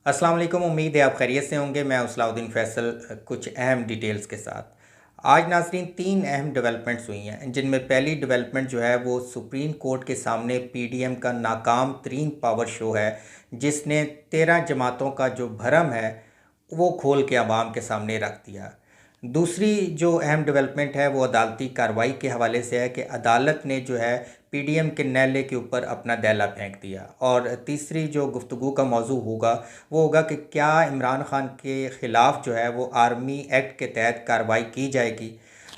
अस्सलाम वालेकुम। उम्मीद है आप खैरियत से होंगे। मैं सलाउद्दीन फैसल कुछ अहम डिटेल्स के साथ। आज नाज़रीन तीन अहम डेवलपमेंट्स हुई हैं, जिनमें पहली डेवलपमेंट जो है वो सुप्रीम कोर्ट के सामने पीडीएम का नाकाम तरीन पावर शो है, जिसने 13 जमातों का जो भरम है वो खोल के आवाम के सामने रख दिया। दूसरी जो अहम डेवलपमेंट है वो अदालती कार्रवाई के हवाले से है कि अदालत ने जो है पीडीएम के नैले के ऊपर अपना दैला फेंक दिया। और तीसरी जो गुफ्तगू का मौजू होगा वो होगा कि क्या इमरान खान के ख़िलाफ़ जो है वो आर्मी एक्ट के तहत कार्रवाई की जाएगी।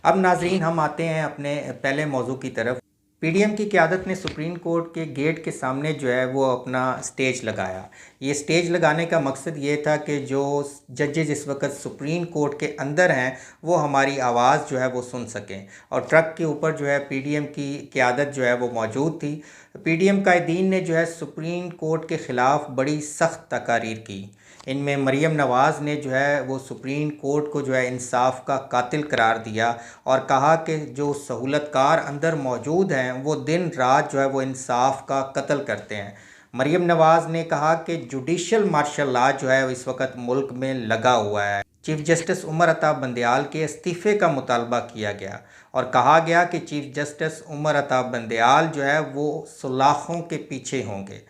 अब नाजरीन हम आते हैं अपने पहले मौजू की तरफ। पीडीएम की क़यादत ने सुप्रीम कोर्ट के गेट के सामने जो है वो अपना स्टेज लगाया। ये स्टेज लगाने का मकसद ये था कि जो जजेस इस वक्त सुप्रीम कोर्ट के अंदर हैं वो हमारी आवाज़ जो है वो सुन सकें। और ट्रक के ऊपर जो है पीडीएम की क़यादत जो है वो मौजूद थी। पीडीएम कायदीन ने जो है सुप्रीम कोर्ट के ख़िलाफ़ बड़ी सख्त तकारीर की। इनमें मरीम नवाज़ ने जो है वो सुप्रीम कोर्ट को जो है इंसाफ का कातिल करार दिया और कहा कि जो सहूलतकार अंदर मौजूद हैं वो दिन रात जो है वो इंसाफ का कत्ल करते हैं। मरीम नवाज़ ने कहा कि जुडिशल मार्शल लॉ जो है इस वक्त मुल्क में लगा हुआ है। चीफ जस्टिस उमर अता बंदयाल के इस्तीफ़े का मुतालबा किया गया और कहा गया कि चीफ जस्टिस उमर अता बंदयाल जो है वो सलाखों के पीछे होंगे।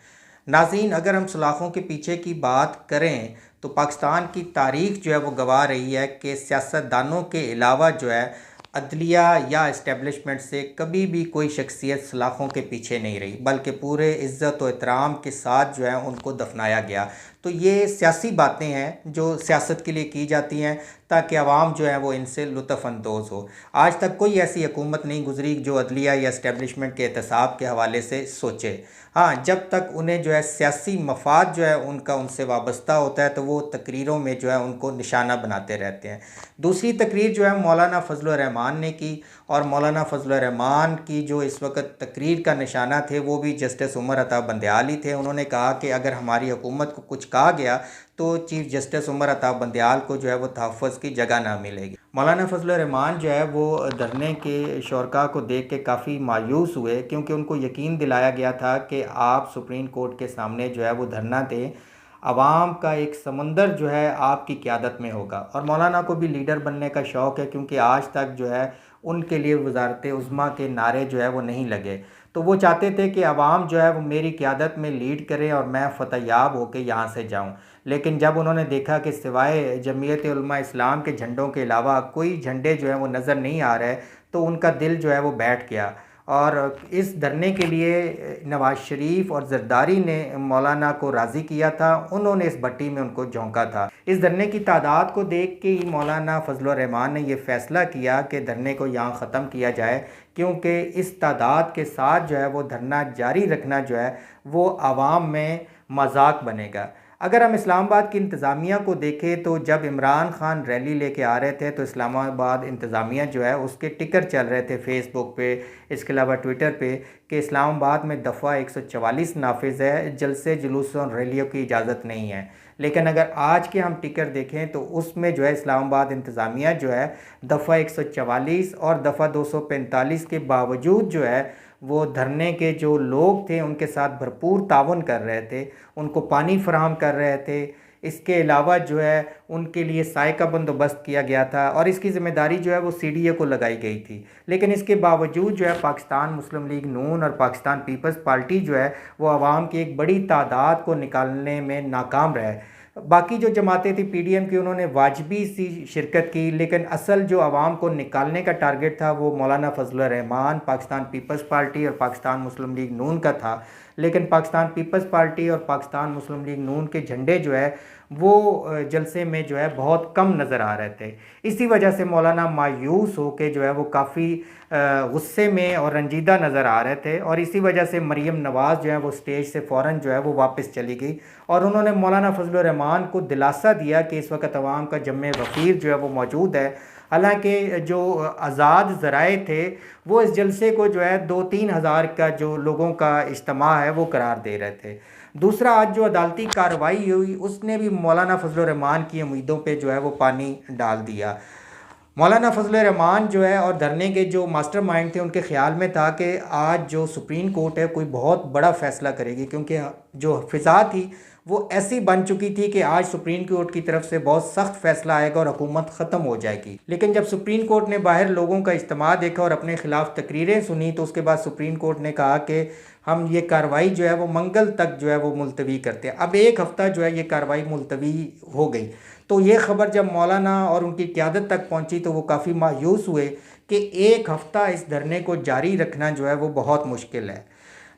नाज़रीन, अगर हम सलाखों के पीछे की बात करें तो पाकिस्तान की तारीख़ जो है वो गवाह रही है कि सियासतदानों के अलावा जो है अदलिया या इस्टेब्लिशमेंट से कभी भी कोई शख्सियत सलाखों के पीछे नहीं रही, बल्कि पूरे इज़्ज़त और एहतराम के साथ जो है उनको दफनाया गया। तो ये सियासी बातें हैं जो सियासत के लिए की जाती हैं ताकि आवाम जो है वो इनसे लुत्फ़अंदोज़ हो। आज तक कोई ऐसी हुकूमत नहीं गुजरी जो अदलिया या इस्टेब्लिशमेंट के एहतसाब के हवाले से सोचे। हाँ, जब तक उन्हें जो है सियासी मफाद जो है उनका उनसे वाबस्ता होता है तो वो तकरीरों में जो है उनको निशाना बनाते रहते हैं। दूसरी तकरीर जो है मौलाना फजल रहमान ने की और मौलाना फजल रहमान की जो इस वक्त तकरीर का निशाना थे वो भी जस्टिस उमर अता बंदयाल ही थे। उन्होंने कहा कि अगर हमारी हुकूमत को कुछ कहा गया तो चीफ जस्टिस उमर अता बंदयाल को जो है वो तहफ़्फ़ुज़ की जगह ना मिलेगी। मौलाना फजल रहमान जो है वो धरने के शुरका को देख के काफ़ी मायूस हुए, क्योंकि उनको यकीन दिलाया गया था कि आप सुप्रीम कोर्ट के सामने जो है वो धरना दें, आवाम का एक समंदर जो है आपकी क़यादत में होगा। और मौलाना को भी लीडर बनने का शौक़ है, क्योंकि आज तक जो है उनके लिए वज़ारत उज़्मा के नारे जो है वो नहीं लगे। तो वो चाहते थे कि आवाम जो है वो मेरी क़यादत में लीड करे और मैं फ़तहयाब होकर यहाँ से जाऊँ। लेकिन जब उन्होंने देखा कि सिवाय जमीयत उलमा इस्लाम के झंडों के अलावा कोई झंडे जो है वो नज़र नहीं आ रहे, तो उनका दिल जो है वो बैठ गया। और इस धरने के लिए नवाज़ शरीफ और ज़रदारी ने मौलाना को राज़ी किया था, उन्होंने इस भट्टी में उनको झोंका था। इस धरने की तादाद को देख के ही मौलाना फजल रहमान ने यह फ़ैसला किया कि धरने को यहाँ ख़त्म किया जाए, क्योंकि इस तादाद के साथ जो है वो धरना जारी रखना जो है वो आवाम में मजाक बनेगा। अगर हम इस्लामाबाद की इंतज़ामिया को देखें तो जब इमरान खान रैली लेके आ रहे थे तो इस्लामाबाद इंतज़ामिया जो है उसके टिकर चल रहे थे फेसबुक पे, इसके अलावा ट्विटर पे, कि इस्लामाबाद में दफ़ा 144 नाफिज है, जलसे जुलूसों और रैलियों की इजाज़त नहीं है। लेकिन अगर आज के हम टिकर देखें तो उसमें जो है इस्लामाबाद इंतज़ामिया जो है दफ़ा 144 और दफ़ा 245 के बावजूद जो है वो धरने के जो लोग थे उनके साथ भरपूर ताउन कर रहे थे, उनको पानी फराहम कर रहे थे। इसके अलावा जो है उनके लिए साए का बंदोबस्त किया गया था और इसकी ज़िम्मेदारी जो है वो सीडीए को लगाई गई थी। लेकिन इसके बावजूद जो है पाकिस्तान मुस्लिम लीग नून और पाकिस्तान पीपल्स पार्टी जो है वो आवाम की एक बड़ी तादाद को निकालने में नाकाम रहे। बाकी जो जमातें थी पीडीएम की, उन्होंने वाजबी सी शिरकत की, लेकिन असल जो आवाम को निकालने का टारगेट था वो मौलाना फजल रहमान, पाकिस्तान पीपल्स पार्टी और पाकिस्तान मुस्लिम लीग नून का था। लेकिन पाकिस्तान पीपल्स पार्टी और पाकिस्तान मुस्लिम लीग नून के झंडे जो है वो जलसे में जो है बहुत कम नज़र आ रहे थे। इसी वजह से मौलाना मायूस हो के जो है वो काफ़ी गुस्से में और रंजीदा नज़र आ रहे थे और इसी वजह से मरीम नवाज़ जो है वो स्टेज से फ़ौरन जो है वो वापस चली गई और उन्होंने मौलाना फजल रहमान को दिलासा दिया कि इस वक्त अवाम का जम्मे गफ़ीर जो है वो मौजूद है। हालांकि जो आज़ाद ज़राए थे वो इस जलसे को जो है 2-3 हज़ार का जो लोगों का इज्तिमा है वो करार दे रहे थे। दूसरा, आज जो अदालती कार्रवाई हुई उसने भी मौलाना फजल रहमान की उम्मीदों पे जो है वो पानी डाल दिया। मौलाना फजल रहमान जो है और धरने के जो मास्टरमाइंड थे उनके ख्याल में था कि आज जो सुप्रीम कोर्ट है कोई बहुत बड़ा फ़ैसला करेगी, क्योंकि जो फ़िज़ा थी वो ऐसी बन चुकी थी कि आज सुप्रीम कोर्ट की तरफ से बहुत सख्त फैसला आएगा और हुकूमत ख़त्म हो जाएगी। लेकिन जब सुप्रीम कोर्ट ने बाहर लोगों का इज्तिमा देखा और अपने खिलाफ तकरीरें सुनी, तो उसके बाद सुप्रीम कोर्ट ने कहा कि हम ये कार्रवाई जो है वो मंगल तक जो है वो मुलतवी करते हैं। अब एक हफ़्ता जो है ये कार्रवाई मुलतवी हो गई। तो ये ख़बर जब मौलाना और उनकी क़यादत तक पहुंची तो वो काफ़ी मायूस हुए कि एक हफ़्ता इस धरने को जारी रखना जो है वो बहुत मुश्किल है।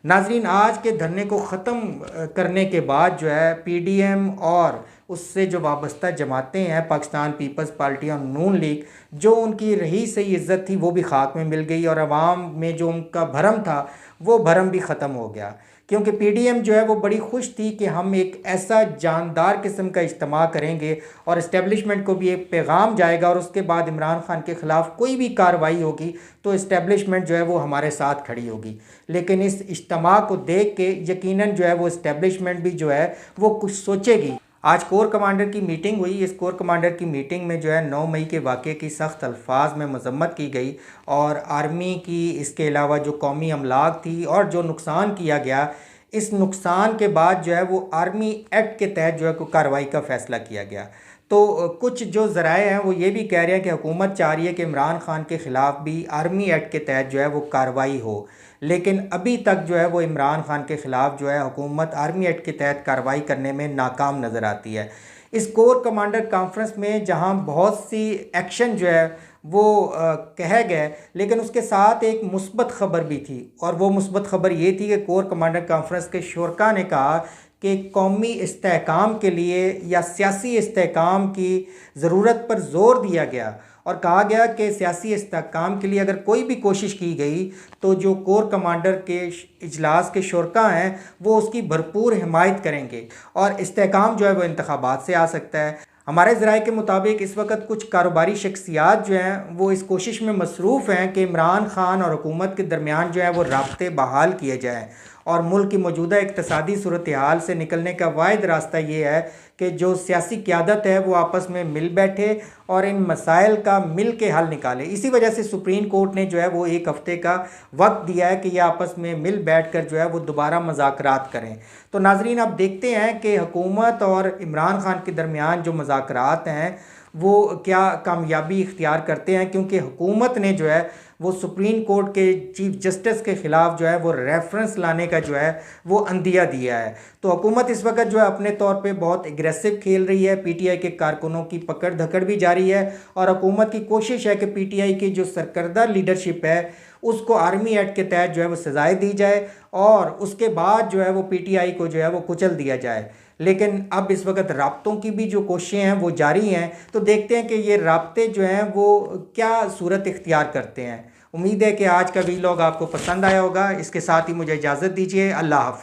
नाजरीन, आज के धरने को ख़त्म करने के बाद जो है पीडीएम और उससे जो वाबस्ता जमातें हैं, पाकिस्तान पीपल्स पार्टी और नून लीग, जो उनकी रही सही इज़्ज़त थी वो भी खाक में मिल गई और आवाम में जो उनका भरम था वो भरम भी ख़त्म हो गया। क्योंकि पीडीएम जो है वो बड़ी खुश थी कि हम एक ऐसा जानदार किस्म का इज्तिमा करेंगे और इस्टेब्लिशमेंट को भी एक पैगाम जाएगा और उसके बाद इमरान खान के ख़िलाफ़ कोई भी कार्रवाई होगी तो इस्टेब्लिशमेंट जो है वो हमारे साथ खड़ी होगी। लेकिन इस इज्तिमा को देख के यकीनन जो है वो इस्टेब्लिशमेंट भी जो है वो कुछ सोचेगी। आज कोर कमांडर की मीटिंग हुई। इस कोर कमांडर की मीटिंग में जो है 9 मई के वाक़े की सख्त अल्फाज में मज़म्मत की गई और आर्मी की, इसके अलावा जो कौमी अमलाक थी और जो नुकसान किया गया, इस नुकसान के बाद जो है वो आर्मी एक्ट के तहत जो है कोई कार्रवाई का फ़ैसला किया गया। तो कुछ जो ज़राए हैं वो ये भी कह रहे हैं कि हुकूमत चाह रही है कि इमरान खान के ख़िलाफ़ भी आर्मी एक्ट के तहत जो है वो कार्रवाई हो। लेकिन अभी तक जो है वो इमरान खान के ख़िलाफ़ जो है हुकूमत आर्मी एक्ट के तहत कार्रवाई करने में नाकाम नज़र आती है। इस कोर कमांडर कॉन्फ्रेंस में जहां बहुत सी एक्शन जो है वो कहे गए, लेकिन उसके साथ एक मुस्बत ख़बर भी थी और वो मुस्बत ख़बर ये थी कि कोर कमांडर कॉन्फ्रेंस के शुरका ने कहा कि कौमी इस्तेहकाम के लिए या सियासी इस्तेहकाम की ज़रूरत पर ज़ोर दिया गया और कहा गया कि सियासी इस्तेहकाम के लिए अगर कोई भी कोशिश की गई तो जो कोर कमांडर के इजलास के शुरका हैं वो उसकी भरपूर हिमायत करेंगे और इस्तेहकाम जो है वो इंतखाबात से आ सकता है। हमारे ज़राए के मुताबिक इस वक्त कुछ कारोबारी शख्सियात जो हैं वो इस कोशिश में मसरूफ़ हैं कि इमरान खान और हुकूमत के दरमियान जो है वो राब्ते बहाल किए जाएँ और मुल्क की मौजूदा इक़्तिसादी सूरत हाल से निकलने का वाहिद रास्ता ये है कि जो सियासी क़यादत है वो आपस में मिल बैठे और इन मसाइल का मिल के हल निकाले। इसी वजह से सुप्रीम कोर्ट ने जो है वो एक हफ़्ते का वक्त दिया है कि ये आपस में मिल बैठ कर जो है वो दोबारा मुज़ाकरात करें। तो नाजरीन, आप देखते हैं कि हुकूमत और इमरान खान के दरमियान जो मुज़ाकरात हैं वो क्या कामयाबी इख्तियार करते हैं, क्योंकि हुकूमत ने जो है वो सुप्रीम कोर्ट के चीफ जस्टिस के ख़िलाफ़ जो है वो रेफरेंस लाने का जो है वो अंदिया दिया है। तो हुकूमत इस वक्त जो है अपने तौर पे बहुत एग्रेसिव खेल रही है। पीटीआई के कारकुनों की पकड़ धकड़ भी जारी है और हुकूमत की कोशिश है कि पीटीआई की जो सरकर्दा लीडरशिप है उसको आर्मी एक्ट के तहत जो है वो सज़ाएँ दी जाए और उसके बाद जो है वो पीटीआई को जो है वो कुचल दिया जाए। लेकिन अब इस वक्त राब्तों की भी जो कोशिशें हैं वो जारी हैं। तो देखते हैं कि ये राब्ते जो हैं वो क्या सूरत इख्तियार करते हैं। उम्मीद है कि आज का वीलॉग आपको पसंद आया होगा। इसके साथ ही मुझे इजाज़त दीजिए। अल्लाह हाफ़िज़।